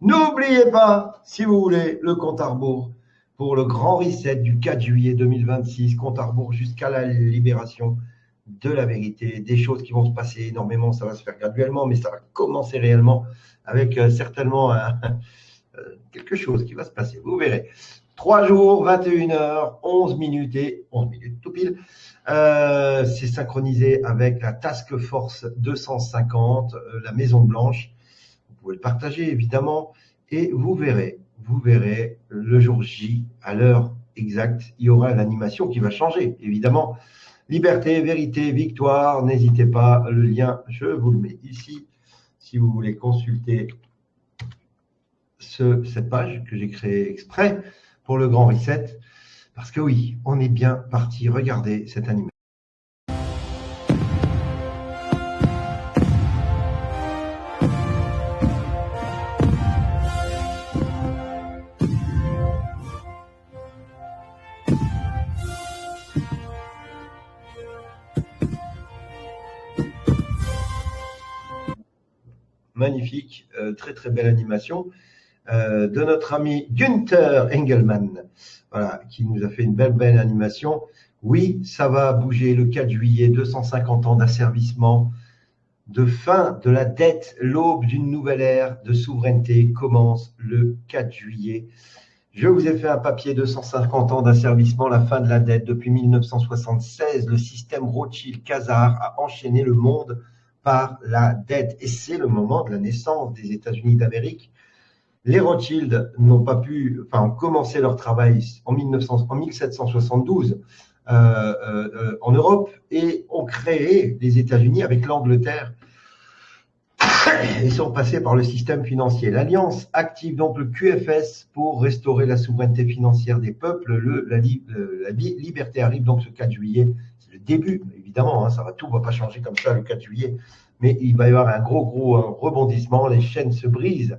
N'oubliez pas, si vous voulez, le compte à rebours pour le grand reset du 4 juillet 2026, compte à rebours jusqu'à la libération de la vérité, des choses qui vont se passer énormément, ça va se faire graduellement, mais ça va commencer réellement avec certainement quelque chose qui va se passer, vous verrez. 3 jours, 21 heures, 11 minutes et 11 minutes tout pile. C'est synchronisé avec la Task Force 250, la Maison Blanche. Vous pouvez le partager évidemment et vous verrez le jour J, à l'heure exacte, il y aura l'animation qui va changer évidemment. Liberté, vérité, victoire, n'hésitez pas, le lien, je vous le mets ici si vous voulez consulter cette page que j'ai créée exprès pour le grand reset, parce que oui, on est bien parti regarder cette animation. Magnifique, très très belle animation de notre ami Günther Engelmann, voilà, qui nous a fait une belle animation. Oui, ça va bouger le 4 juillet, 250 ans d'asservissement, de fin de la dette, l'aube d'une nouvelle ère de souveraineté commence le 4 juillet. Je vous ai fait un papier 250 ans d'asservissement, la fin de la dette. Depuis 1976, le système Rothschild-Khazar a enchaîné le monde par la dette. Et c'est le moment de la naissance des États-Unis d'Amérique. Les Rothschild n'ont pas pu, ont commencé leur travail en 1772 en Europe et ont créé les États-Unis avec l'Angleterre. Ils sont passés par le système financier. L'Alliance active donc le QFS pour restaurer la souveraineté financière des peuples. La liberté arrive donc ce 4 juillet. C'est le début, évidemment, tout ne va pas changer comme ça le 4 juillet, mais il va y avoir un gros rebondissement. Les chaînes se brisent.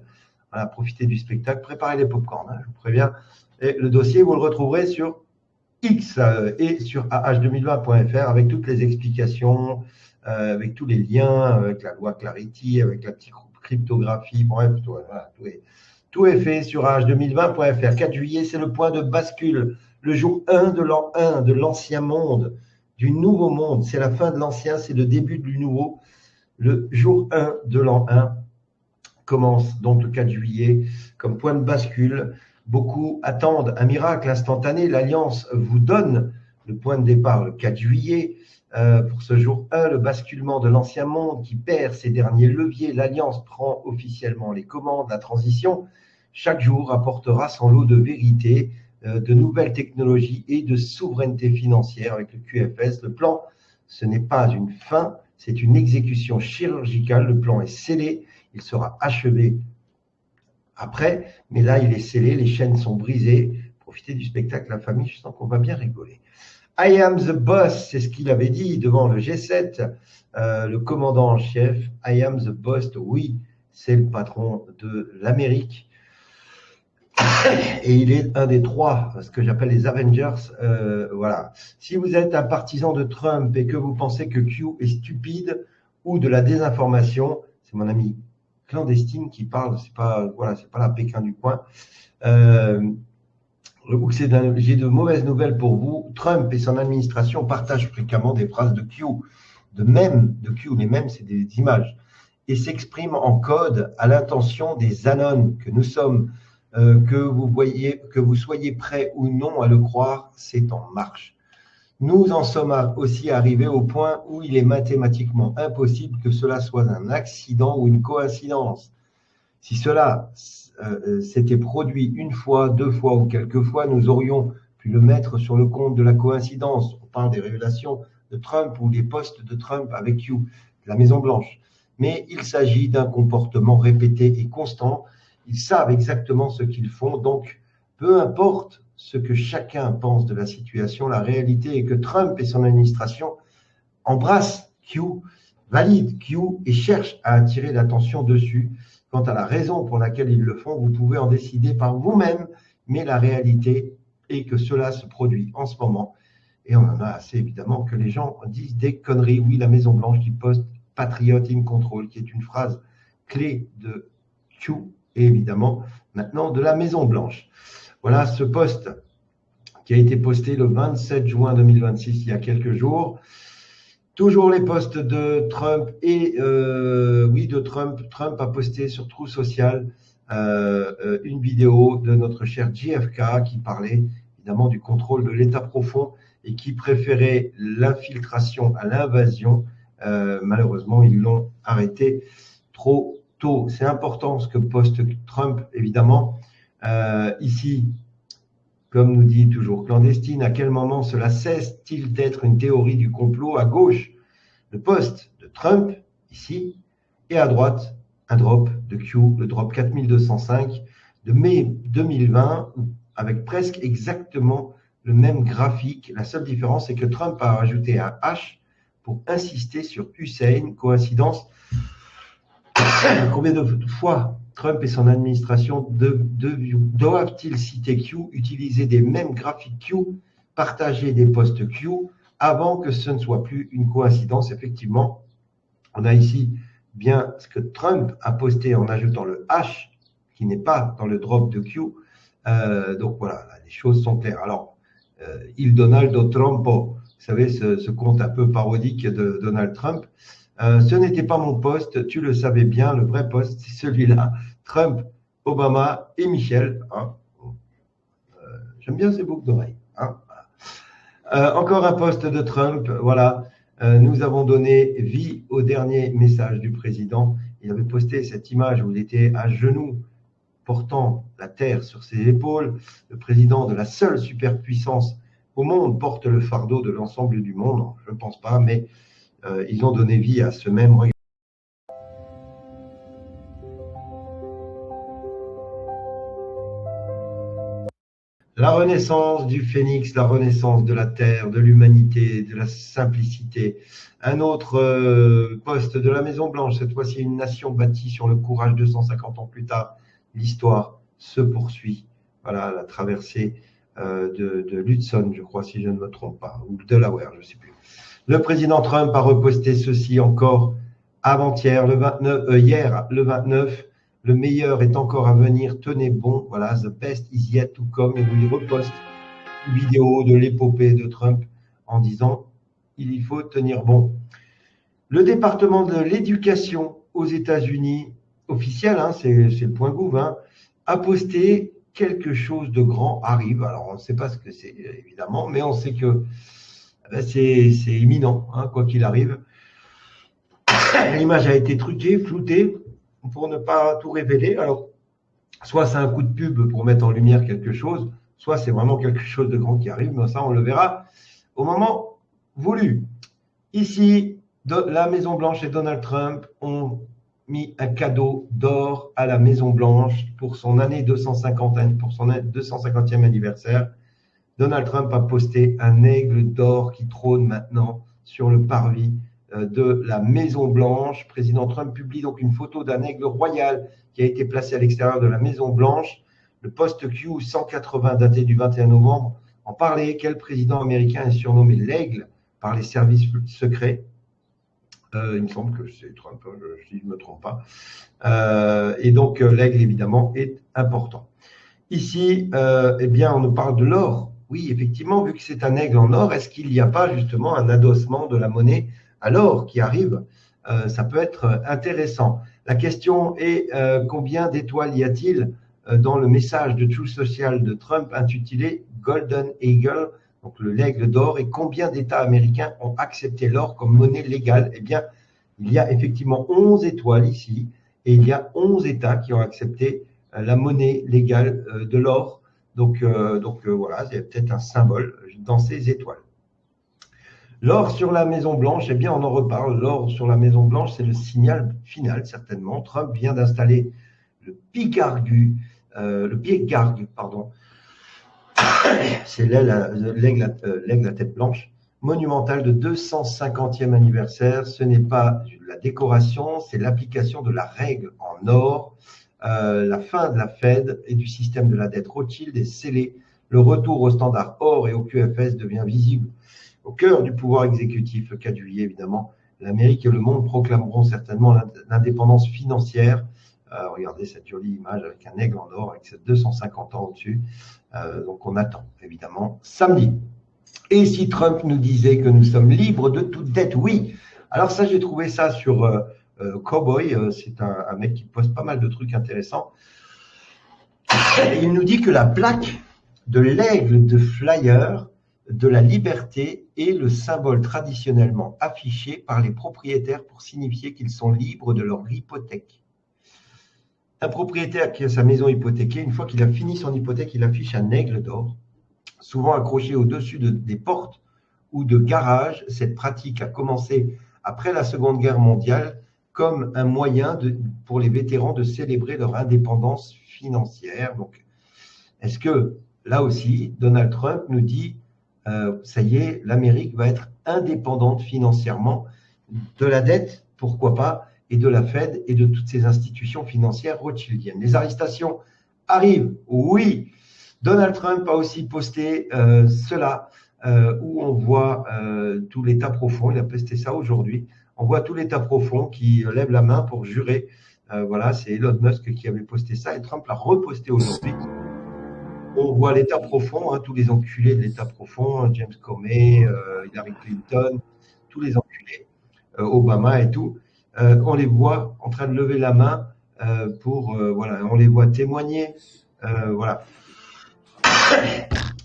Voilà, profitez du spectacle, préparez les pop-corn, je vous préviens. Et le dossier, vous le retrouverez sur X et sur ah2020.fr avec toutes les explications, avec tous les liens, avec la loi Clarity, avec la petite cryptographie, bref, tout est fait sur ah2020.fr. 4 juillet, c'est le point de bascule, le jour 1 de l'an 1 de l'ancien monde, du nouveau monde. C'est la fin de l'ancien, c'est le début du nouveau. Le jour 1 de l'an 1 commence donc le 4 juillet comme point de bascule. Beaucoup attendent un miracle instantané. L'Alliance vous donne le point de départ le 4 juillet. Pour ce jour 1, le basculement de l'ancien monde qui perd ses derniers leviers. L'Alliance prend officiellement les commandes. La transition, chaque jour, apportera son lot de vérité, de nouvelles technologies et de souveraineté financière avec le QFS. Le plan, ce n'est pas une fin, c'est une exécution chirurgicale. Le plan est scellé. Il sera achevé après, mais là, il est scellé, les chaînes sont brisées. Profitez du spectacle, la famille, je sens qu'on va bien rigoler. I am the boss, c'est ce qu'il avait dit devant le G7, le commandant en chef. I am the boss, oui, c'est le patron de l'Amérique. Et il est un des trois, ce que j'appelle les Avengers. Voilà. Si vous êtes un partisan de Trump et que vous pensez que Q est stupide ou de la désinformation, c'est mon ami clandestine qui parle, c'est pas la Pékin du coin. J'ai de mauvaises nouvelles pour vous. Trump et son administration partagent fréquemment des phrases de Q, de Q, les mèmes, c'est des images, et s'expriment en code à l'intention des Anons que nous sommes. Que vous soyez prêts ou non à le croire, c'est en marche. Nous en sommes aussi arrivés au point où il est mathématiquement impossible que cela soit un accident ou une coïncidence. Si cela s'était produit une fois, 2 fois ou quelques fois, nous aurions pu le mettre sur le compte de la coïncidence. On parle des révélations de Trump ou des posts de Trump avec You, la Maison-Blanche. Mais il s'agit d'un comportement répété et constant. Ils savent exactement ce qu'ils font, donc peu importe ce que chacun pense de la situation, la réalité est que Trump et son administration embrassent Q, valident Q et cherchent à attirer l'attention dessus. Quant à la raison pour laquelle ils le font, vous pouvez en décider par vous-même, mais la réalité est que cela se produit en ce moment. Et on en a assez évidemment que les gens disent des conneries. Oui, la Maison-Blanche qui poste Patriot in Control, qui est une phrase clé de Q et évidemment maintenant de la Maison Blanche. Voilà ce post qui a été posté le 27 juin 2026, il y a quelques jours. Toujours les posts de Trump et oui de Trump. Trump a posté sur Truth Social une vidéo de notre cher JFK qui parlait évidemment du contrôle de l'État profond et qui préférait l'infiltration à l'invasion. Malheureusement, ils l'ont arrêté trop tôt. C'est important ce que poste Trump, évidemment. Ici, comme nous dit toujours Clandestine, à quel moment cela cesse-t-il d'être une théorie du complot? À gauche, le poste de Trump, ici, et à droite, un drop de Q, le drop 4205 de mai 2020, avec presque exactement le même graphique. La seule différence, c'est que Trump a rajouté un H pour insister sur Hussein. Coïncidence? Combien de fois Trump et son administration doivent-ils citer Q, utiliser des mêmes graphiques Q, partager des posts Q, avant que ce ne soit plus une coïncidence? Effectivement, on a ici bien ce que Trump a posté en ajoutant le H, qui n'est pas dans le drop de Q. Donc voilà, là, les choses sont claires. Alors, Il Donaldo Trumpo, vous savez, ce compte un peu parodique de Donald Trump, ce n'était pas mon poste, tu le savais bien, le vrai poste, c'est celui-là. Trump, Obama et Michel. Hein. J'aime bien ces boucles d'oreilles. Hein. Encore un poste de Trump, voilà. Nous avons donné vie au dernier message du président. Il avait posté cette image où il était à genoux, portant la terre sur ses épaules. Le président de la seule superpuissance au monde porte le fardeau de l'ensemble du monde. Je ne pense pas, mais ils ont donné vie à ce même regard. La renaissance du phénix, la renaissance de la terre, de l'humanité, de la simplicité. Un autre poste de la Maison Blanche, cette fois-ci une nation bâtie sur le courage 250 ans plus tard. L'histoire se poursuit. Voilà la traversée de l'Hudson, je crois, si je ne me trompe pas, ou Delaware, je ne sais plus. Le président Trump a reposté ceci encore avant-hier, hier, le 29. Le meilleur est encore à venir, tenez bon, voilà, the best is yet to come, et vous y reposte une vidéo de l'épopée de Trump en disant il faut tenir bon. Le département de l'éducation aux États-Unis, officiel, hein, c'est le point gouv, hein, a posté quelque chose de grand arrive. Alors on ne sait pas ce que c'est évidemment, mais on sait que c'est imminent, hein, quoi qu'il arrive. L'image a été truquée, floutée, pour ne pas tout révéler. Alors, soit c'est un coup de pub pour mettre en lumière quelque chose, soit c'est vraiment quelque chose de grand qui arrive, mais ça, on le verra au moment voulu. Ici, la Maison Blanche et Donald Trump ont mis un cadeau d'or à la Maison Blanche pour son année 250, pour son 250e anniversaire. Donald Trump a posté un aigle d'or qui trône maintenant sur le parvis de la Maison Blanche. Président Trump publie donc une photo d'un aigle royal qui a été placé à l'extérieur de la Maison Blanche. Le post Q 180 daté du 21 novembre en parlait. Quel président américain est surnommé l'aigle par les services secrets? Il me semble que c'est Trump, si je ne me trompe pas. Et donc l'aigle évidemment est important. Ici, eh bien, on nous parle de l'or. Oui, effectivement, vu que c'est un aigle en or, est-ce qu'il n'y a pas justement un adossement de la monnaie à l'or qui arrive? Ça peut être intéressant. La question est combien d'étoiles y a-t-il dans le message de Truth Social de Trump intitulé Golden Eagle, donc l'aigle d'or, et combien d'États américains ont accepté l'or comme monnaie légale? Eh bien, il y a effectivement 11 étoiles ici, et il y a 11 États qui ont accepté la monnaie légale de l'or. Donc voilà, il y a peut-être un symbole dans ces étoiles. L'or sur la Maison Blanche, eh bien on en reparle. L'or sur la Maison Blanche, c'est le signal final certainement. Trump vient d'installer le pigargue, pardon. C'est l'aigle à tête blanche, monumental de 250e anniversaire. Ce n'est pas la décoration, c'est l'application de la règle en or. La fin de la Fed et du système de la dette Rothschild est scellée. Le retour au standard or et au QFS devient visible. Au cœur du pouvoir exécutif, le 4 juillet, évidemment, l'Amérique et le monde proclameront certainement l'indépendance financière Regardez cette jolie image avec un aigle en or, avec ses 250 ans au-dessus. Donc on attend, évidemment, samedi. Et si Trump nous disait que nous sommes libres de toute dette? Oui. Alors ça, j'ai trouvé ça sur Cowboy. C'est un mec qui poste pas mal de trucs intéressants. Et il nous dit que la plaque de l'aigle de Flyer de la liberté est le symbole traditionnellement affiché par les propriétaires pour signifier qu'ils sont libres de leur hypothèque. Un propriétaire qui a sa maison hypothéquée, une fois qu'il a fini son hypothèque, il affiche un aigle d'or, souvent accroché au-dessus des portes ou de garages. Cette pratique a commencé après la Seconde Guerre mondiale comme un moyen pour les vétérans de célébrer leur indépendance financière. Donc, est-ce que, là aussi, Donald Trump nous dit ça y est, l'Amérique va être indépendante financièrement de la dette, pourquoi pas, et de la Fed et de toutes ces institutions financières rothschildiennes. Les arrestations arrivent, oui. Donald Trump a aussi posté cela, où on voit tout l'État profond, il a posté ça aujourd'hui, on voit tout l'État profond qui lève la main pour jurer. Voilà, c'est Elon Musk qui avait posté ça et Trump l'a reposté aujourd'hui. On voit l'État profond, tous les enculés de l'État profond, James Comey, Hillary Clinton, tous les enculés, Obama et tout, on les voit en train de lever la main voilà, on les voit témoigner, voilà.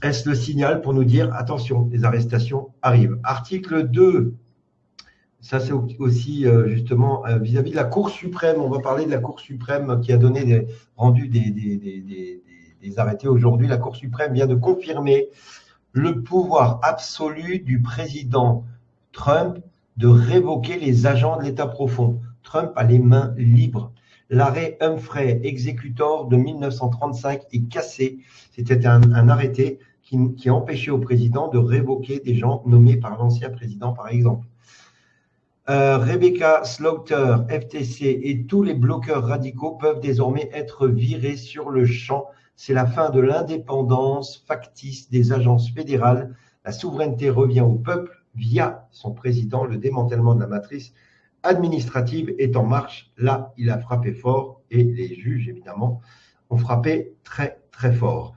Est-ce le signal pour nous dire attention, les arrestations arrivent? Article 2, ça c'est aussi justement vis-à-vis de la Cour suprême. On va parler de la Cour suprême qui a rendu des arrêtés aujourd'hui. La Cour suprême vient de confirmer le pouvoir absolu du président Trump de révoquer les agents de l'État profond. Trump a les mains libres. L'arrêt Humphrey Executor de 1935 est cassé. C'était un arrêté qui empêchait au président de révoquer des gens nommés par l'ancien président, par exemple. Rebecca Slaughter, FTC et tous les bloqueurs radicaux peuvent désormais être virés sur le champ. C'est la fin de l'indépendance factice des agences fédérales. La souveraineté revient au peuple via son président. Le démantèlement de la matrice administrative est en marche. Là, il a frappé fort et les juges, évidemment, ont frappé très, très fort.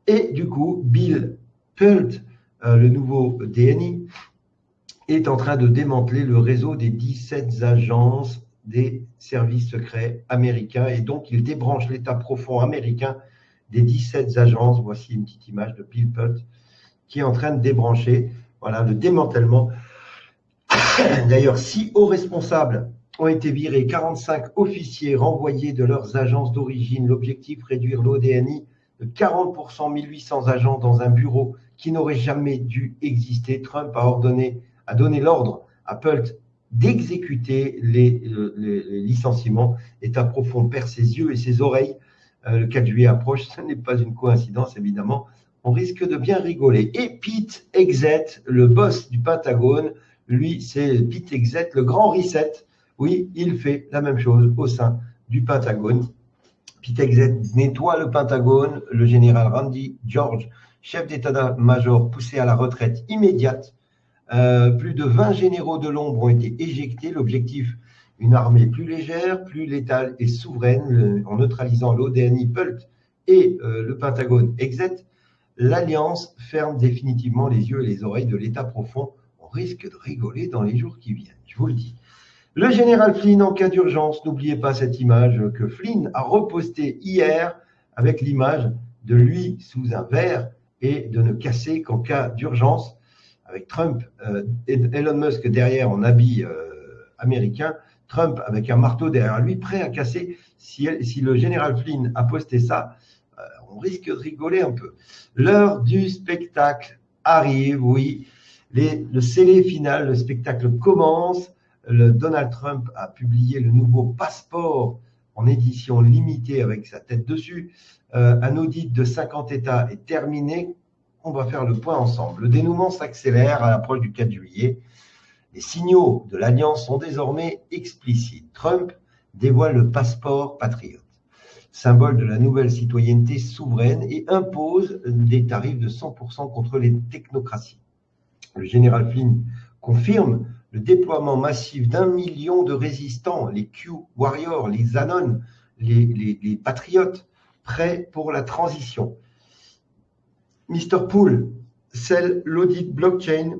Et du coup, Bill Pult, le nouveau DNI, est en train de démanteler le réseau des 17 agences des services secrets américains. Et donc, il débranche l'État profond américain des 17 agences. Voici une petite image de Bill Pult qui est en train de débrancher. Voilà, le démantèlement. D'ailleurs, 6 hauts responsables ont été virés, 45 officiers renvoyés de leurs agences d'origine. L'objectif, réduire l'ODNI de 40%, 1800 agents dans un bureau qui n'aurait jamais dû exister. Trump a donné l'ordre à Pult d'exécuter les licenciements. L'État profond perd ses yeux et ses oreilles. Le 4 juillet approche, ce n'est pas une coïncidence, évidemment. On risque de bien rigoler. Et Pete Hegseth, le boss du Pentagone, lui, c'est Pete Hegseth, le grand reset. Oui, il fait la même chose au sein du Pentagone. Pete Hegseth nettoie le Pentagone. Le général Randy George, chef d'état-major, poussé à la retraite immédiate. Plus de 20 généraux de l'ombre ont été éjectés. L'objectif, une armée plus légère, plus létale et souveraine, en neutralisant l'ODNI Pult et le Pentagone Hegseth. L'Alliance ferme définitivement les yeux et les oreilles de l'État profond. On risque de rigoler dans les jours qui viennent, je vous le dis. Le général Flynn en cas d'urgence, n'oubliez pas cette image que Flynn a repostée hier avec l'image de lui sous un verre et de ne casser qu'en cas d'urgence avec Trump et Elon Musk derrière en habit américain, Trump avec un marteau derrière lui prêt à casser. Si le général Flynn a posté ça, on risque de rigoler un peu. L'heure du spectacle arrive, oui. Le scellé final, le spectacle commence. Donald Trump a publié le nouveau passeport en édition limitée avec sa tête dessus. Un audit de 50 États est terminé. On va faire le point ensemble. Le dénouement s'accélère à l'approche du 4 juillet. Les signaux de l'Alliance sont désormais explicites. Trump dévoile le passeport patriote, symbole de la nouvelle citoyenneté souveraine, et impose des tarifs de 100% contre les technocraties. Le général Flynn confirme le déploiement massif d'1 million de résistants, les Q Warriors, les Anon, les patriotes prêts pour la transition. Mr. Pool scelle l'audit blockchain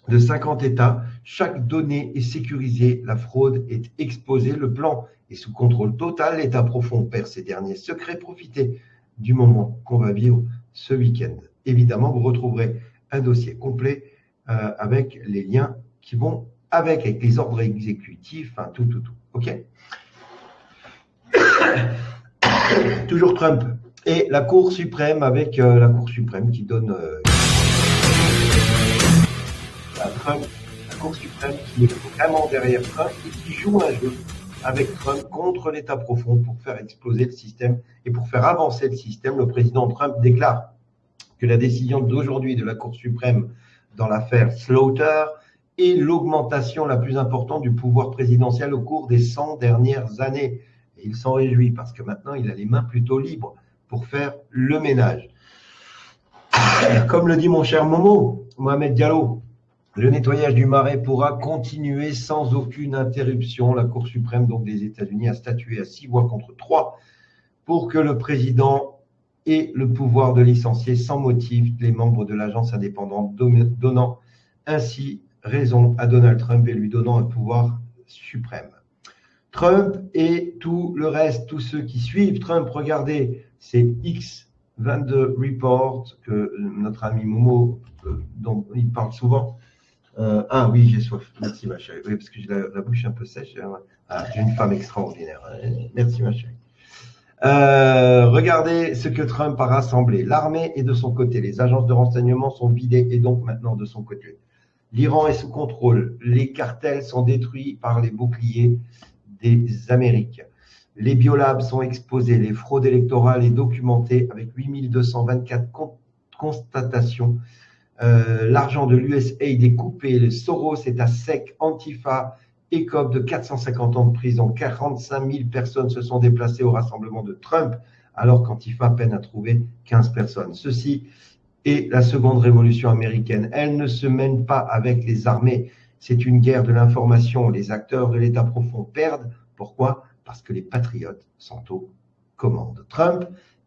de 50 États. Chaque donnée est sécurisée, la fraude est exposée, le plan est sous contrôle total, l'État profond perd ses derniers secrets. Profitez du moment qu'on va vivre ce week-end. Évidemment, vous retrouverez un dossier complet avec les liens qui vont avec les ordres exécutifs, enfin tout. OK? Toujours Trump et la Cour suprême avec la Cour suprême qui donne Trump, la Cour suprême qui est vraiment derrière Trump et qui joue un jeu avec Trump contre l'État profond pour faire exploser le système et pour faire avancer le système. Le président Trump déclare que la décision d'aujourd'hui de la Cour suprême dans l'affaire Slaughter est l'augmentation la plus importante du pouvoir présidentiel au cours des 100 dernières années. Et il s'en réjouit parce que maintenant, il a les mains plutôt libres pour faire le ménage. Comme le dit mon cher Momo, Mohamed Diallo, le nettoyage du marais pourra continuer sans aucune interruption. La Cour suprême donc des États-Unis a statué à 6 voix contre 3 pour que le président ait le pouvoir de licencier sans motif les membres de l'agence indépendante, donnant ainsi raison à Donald Trump et lui donnant un pouvoir suprême. Trump et tout le reste, tous ceux qui suivent Trump, regardez ces X22 reports que notre ami Momo, dont il parle souvent. Ah oui, j'ai soif. Merci ma chérie. Oui, parce que j'ai la bouche un peu sèche. Ah, j'ai une femme extraordinaire. Merci ma chérie. Regardez ce que Trump a rassemblé. L'armée est de son côté. Les agences de renseignement sont vidées et donc maintenant de son côté. L'Iran est sous contrôle. Les cartels sont détruits par les boucliers des Amériques. Les biolabs sont exposés. Les fraudes électorales est documentée avec 8224 constatations. L'argent de l'USAID est coupé. Le Soros est à sec. Antifa écope de 450 ans de prison. 45 000 personnes se sont déplacées au rassemblement de Trump, alors qu'Antifa peine à trouver 15 personnes. Ceci est la seconde révolution américaine. Elle ne se mène pas avec les armées. C'est une guerre de l'information. Les acteurs de l'État profond perdent. Pourquoi? Parce que les patriotes sont aux commandes. Trump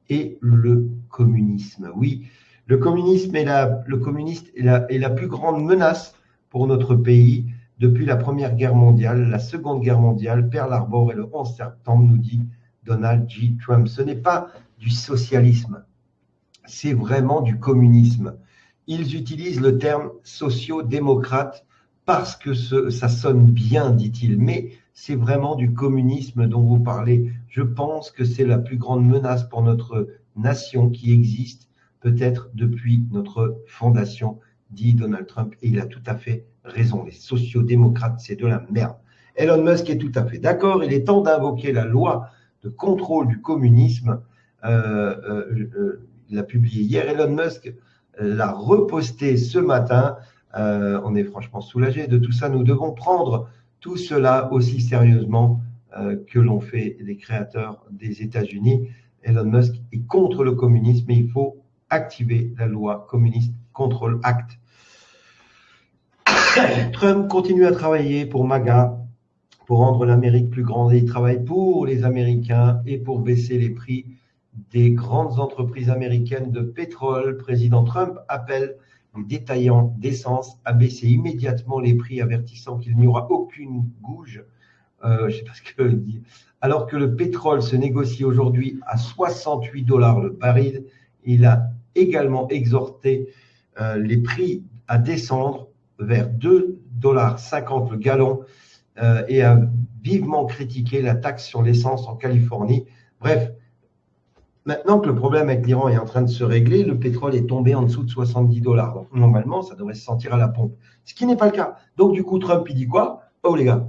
et le communisme. Oui, le communisme est la plus grande menace pour notre pays depuis la Première Guerre mondiale, la Seconde Guerre mondiale, Pearl Harbor et le 11 septembre, nous dit Donald J. Trump. Ce n'est pas du socialisme, c'est vraiment du communisme. Ils utilisent le terme socio-démocrate parce que ça sonne bien, dit-il, mais c'est vraiment du communisme dont vous parlez. Je pense que c'est la plus grande menace pour notre nation qui existe peut-être depuis notre fondation, dit Donald Trump, et il a tout à fait raison. Les sociodémocrates, c'est de la merde. Elon Musk est tout à fait d'accord. Il est temps d'invoquer la loi de contrôle du communisme. Il l'a publié hier. Elon Musk l'a reposté ce matin. On est franchement soulagé de tout ça. Nous devons prendre tout cela aussi sérieusement que l'ont fait les créateurs des États-Unis. Elon Musk est contre le communisme, mais il faut activer la loi communiste Control Act. Trump continue à travailler pour MAGA, pour rendre l'Amérique plus grande. Il travaille pour les Américains et pour baisser les prix des grandes entreprises américaines de pétrole. Président Trump appelle les détaillants d'essence à baisser immédiatement les prix, avertissant qu'il n'y aura aucune gouge. Je sais pas ce que veut dire. Alors que le pétrole se négocie aujourd'hui à 68 $ le baril, il a également exhorté les prix à descendre vers 2,50 $ le gallon et a vivement critiqué la taxe sur l'essence en Californie. Bref, maintenant que le problème avec l'Iran est en train de se régler, le pétrole est tombé en dessous de 70 $. Donc normalement, ça devrait se sentir à la pompe. Ce qui n'est pas le cas. Donc du coup, Trump, il dit quoi? Oh les gars,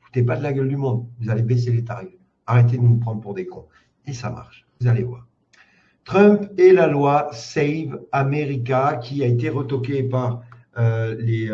foutez pas de la gueule du monde. Vous allez baisser les tarifs. Arrêtez de nous prendre pour des cons. Et ça marche. Vous allez voir. Trump et la loi Save America qui a été retoquée par les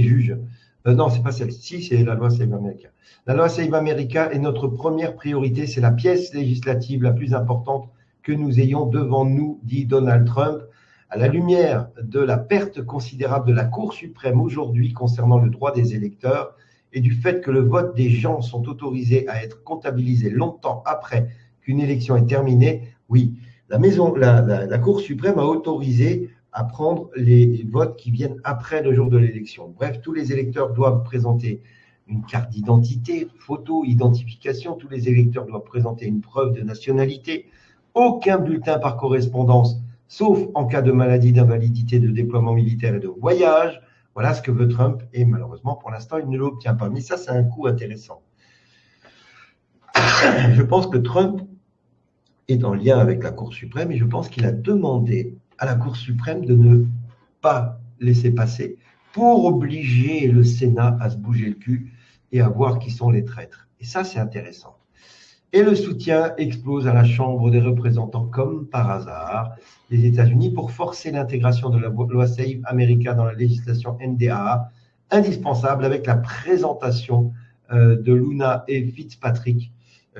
juges. Non, c'est pas celle-ci, c'est la loi Save America. La loi Save America est notre première priorité. C'est la pièce législative la plus importante que nous ayons devant nous, dit Donald Trump. À la lumière de la perte considérable de la Cour suprême aujourd'hui concernant le droit des électeurs et du fait que le vote des gens sont autorisés à être comptabilisés longtemps après qu'une élection est terminée, oui, la Cour suprême a autorisé à prendre les votes qui viennent après le jour de l'élection. Bref, tous les électeurs doivent présenter une carte d'identité, photo, identification. Tous les électeurs doivent présenter une preuve de nationalité. Aucun bulletin par correspondance, sauf en cas de maladie, d'invalidité, de déploiement militaire et de voyage. Voilà ce que veut Trump et malheureusement, pour l'instant, il ne l'obtient pas. Mais ça, c'est un coup intéressant. Je pense que Trump est en lien avec la Cour suprême et je pense qu'il a demandé à la Cour suprême de ne pas laisser passer pour obliger le Sénat à se bouger le cul et à voir qui sont les traîtres. Et ça, c'est intéressant. Et le soutien explose à la Chambre des représentants comme par hasard des États-Unis pour forcer l'intégration de la loi SAVE America dans la législation NDAA, indispensable avec la présentation de Luna et Fitzpatrick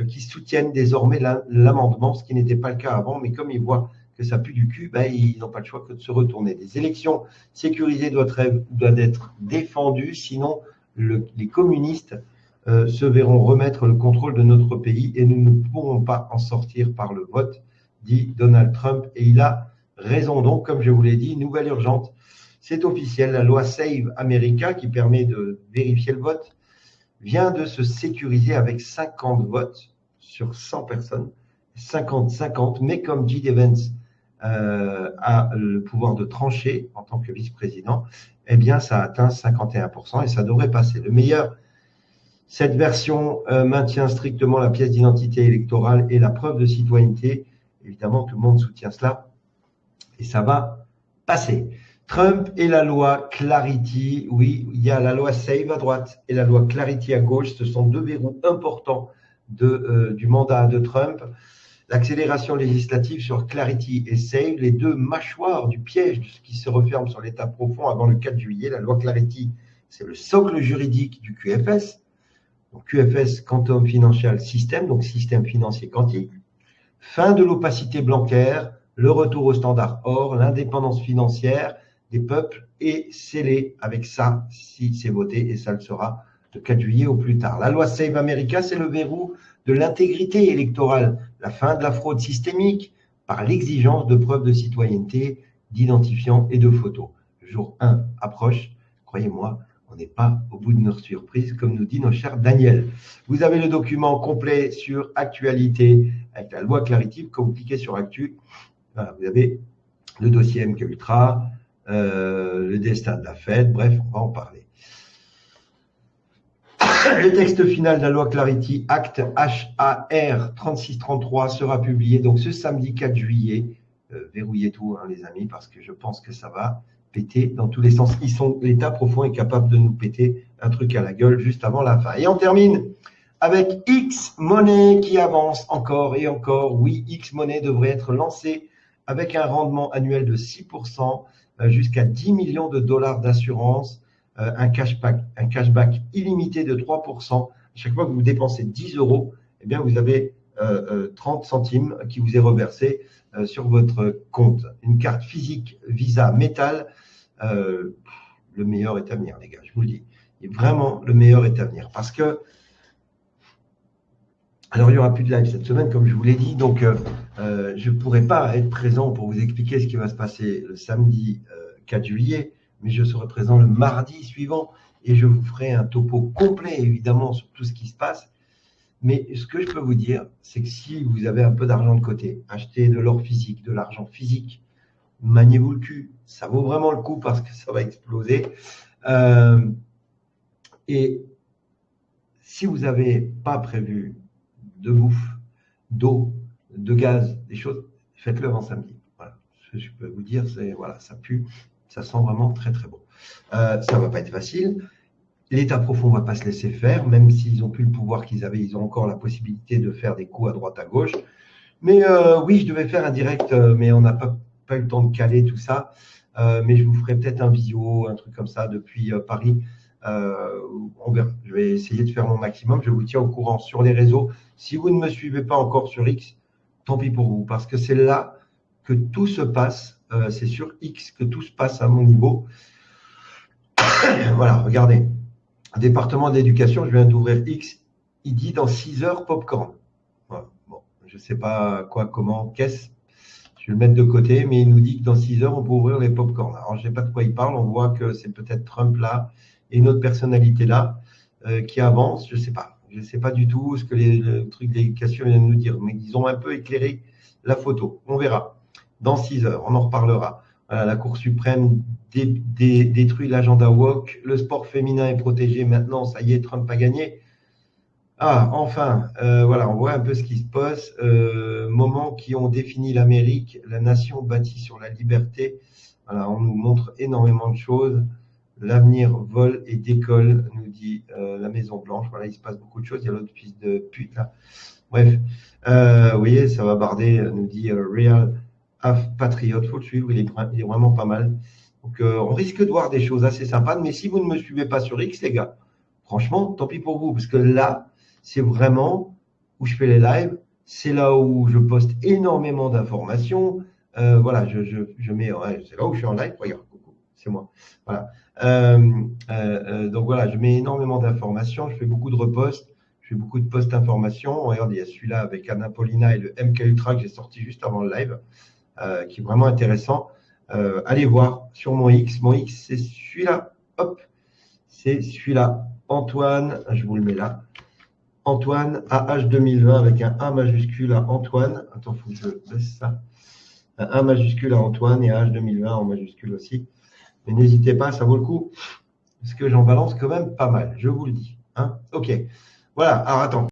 qui soutiennent désormais l'amendement, ce qui n'était pas le cas avant, mais comme ils voient que ça pue du cul, ben, ils n'ont pas le choix que de se retourner. Les élections sécurisées doivent être défendues, sinon les communistes se verront remettre le contrôle de notre pays et nous ne pourrons pas en sortir par le vote, dit Donald Trump. Et il a raison donc, comme je vous l'ai dit, nouvelle urgente. C'est officiel, la loi SAVE America, qui permet de vérifier le vote, vient de se sécuriser avec 50 votes sur 100 personnes, 50-50, mais comme J.D. Vance a le pouvoir de trancher en tant que vice-président, eh bien ça atteint 51% et ça devrait passer. Le meilleur, cette version maintient strictement la pièce d'identité électorale et la preuve de citoyenneté. Évidemment, tout le monde soutient cela et ça va passer. Trump et la loi Clarity, oui, il y a la loi SAVE à droite et la loi Clarity à gauche. Ce sont deux verrous importants du mandat de Trump. L'accélération législative sur Clarity et SAVE, les deux mâchoires du piège qui se referment sur l'état profond avant le 4 juillet. La loi Clarity, c'est le socle juridique du QFS. Donc QFS, Quantum Financial System, donc système financier quantique. Fin de l'opacité bancaire, le retour au standard or, l'indépendance financière des peuples est scellé avec ça, si c'est voté, et ça le sera le 4 juillet au plus tard. La loi SAVE America, c'est le verrou de l'intégrité électorale, la fin de la fraude systémique par l'exigence de preuves de citoyenneté, d'identifiants et de photos. Le jour 1 approche, croyez-moi, on n'est pas au bout de nos surprises, comme nous dit nos chers Daniel. Vous avez le document complet sur Actualité avec la loi Clarity. Quand vous cliquez sur Actu, voilà, vous avez le dossier MK Ultra, le destin de la Fed, bref, on va en parler. Le texte final de la loi Clarity, acte HAR 3633, sera publié donc ce samedi 4 juillet. Verrouillez tout, hein, les amis, parce que je pense que ça va péter dans tous les sens. L'état profond est capable de nous péter un truc à la gueule juste avant la fin. Et on termine avec X-Money qui avance encore et encore. Oui, X-Money devrait être lancé avec un rendement annuel de 6%, jusqu'à 10 millions de dollars d'assurance, un cashback illimité de 3%. Chaque fois que vous dépensez 10 €, eh bien vous avez 30 centimes qui vous est reversé sur votre compte. Une carte physique Visa Métal, le meilleur est à venir, les gars, je vous le dis. Et vraiment, le meilleur est à venir. Parce que, alors il n'y aura plus de live cette semaine, comme je vous l'ai dit, donc je ne pourrai pas être présent pour vous expliquer ce qui va se passer le samedi 4 juillet, mais je serai présent le mardi suivant et je vous ferai un topo complet, évidemment, sur tout ce qui se passe. Mais ce que je peux vous dire, c'est que si vous avez un peu d'argent de côté, achetez de l'or physique, de l'argent physique, maniez-vous le cul, ça vaut vraiment le coup parce que ça va exploser. Et si vous n'avez pas prévu de bouffe, d'eau, de gaz, des choses, faites-le avant samedi. Voilà. Ce que je peux vous dire, c'est voilà, ça pue, ça sent vraiment très très bon. Ça ne va pas être facile. L'état profond ne va pas se laisser faire, même s'ils n'ont plus le pouvoir qu'ils avaient, ils ont encore la possibilité de faire des coups à droite, à gauche. Mais oui, je devais faire un direct, mais on n'a pas eu le temps de caler tout ça. Mais je vous ferai peut-être un visio, un truc comme ça depuis Paris. On verra. Je vais essayer de faire mon maximum. Je vous tiens au courant sur les réseaux. Si vous ne me suivez pas encore sur X, tant pis pour vous, parce que c'est là que tout se passe. C'est sur X que tout se passe à mon niveau. Voilà, regardez. Département d'éducation, je viens d'ouvrir X. Il dit dans 6 heures popcorn. Voilà. Bon, je ne sais pas quoi, comment, qu'est-ce. Je vais le mettre de côté, mais il nous dit que dans 6 heures, on peut ouvrir les popcorn. Alors, je ne sais pas de quoi il parle. On voit que c'est peut-être Trump là et une autre personnalité là qui avance. Je ne sais pas. Je ne sais pas du tout ce que le truc d'éducation vient de nous dire. Mais ils ont un peu éclairé la photo. On verra. Dans 6 heures, on en reparlera. Voilà, la Cour suprême détruit l'agenda woke. Le sport féminin est protégé. Maintenant, ça y est, Trump a gagné. Ah, enfin, voilà, on voit un peu ce qui se passe. Moments qui ont défini l'Amérique, la nation bâtie sur la liberté. Voilà, on nous montre énormément de choses. L'avenir vole et décolle, nous dit la Maison Blanche. Voilà, il se passe beaucoup de choses. Il y a l'autre fils de pute là. Bref, vous voyez, ça va barder, nous dit Real Patriot. Faut le suivre, il est vraiment pas mal. Donc, on risque de voir des choses assez sympas. Mais si vous ne me suivez pas sur X, les gars, franchement, tant pis pour vous, parce que là, c'est vraiment où je fais les lives, c'est là où je poste énormément d'informations. Voilà, je mets, ouais, c'est là où je suis en live. Regarde, coucou, c'est moi. Voilà. Donc voilà, je mets énormément d'informations, je fais beaucoup de reposts, je fais beaucoup de posts d'informations. Regarde, il y a celui-là avec Anna Paulina et le MK Ultra que j'ai sorti juste avant le live, qui est vraiment intéressant. Allez voir sur mon X. Mon X, c'est celui-là. Hop, c'est celui-là. Antoine, je vous le mets là. Antoine, AH 2020 avec un A majuscule à Antoine. Attends, il faut que je baisse ça. Un A majuscule à Antoine et AH 2020 en majuscule aussi. Mais n'hésitez pas, ça vaut le coup. Parce que j'en balance quand même pas mal, je vous le dis. Hein, ok. Voilà, alors attends.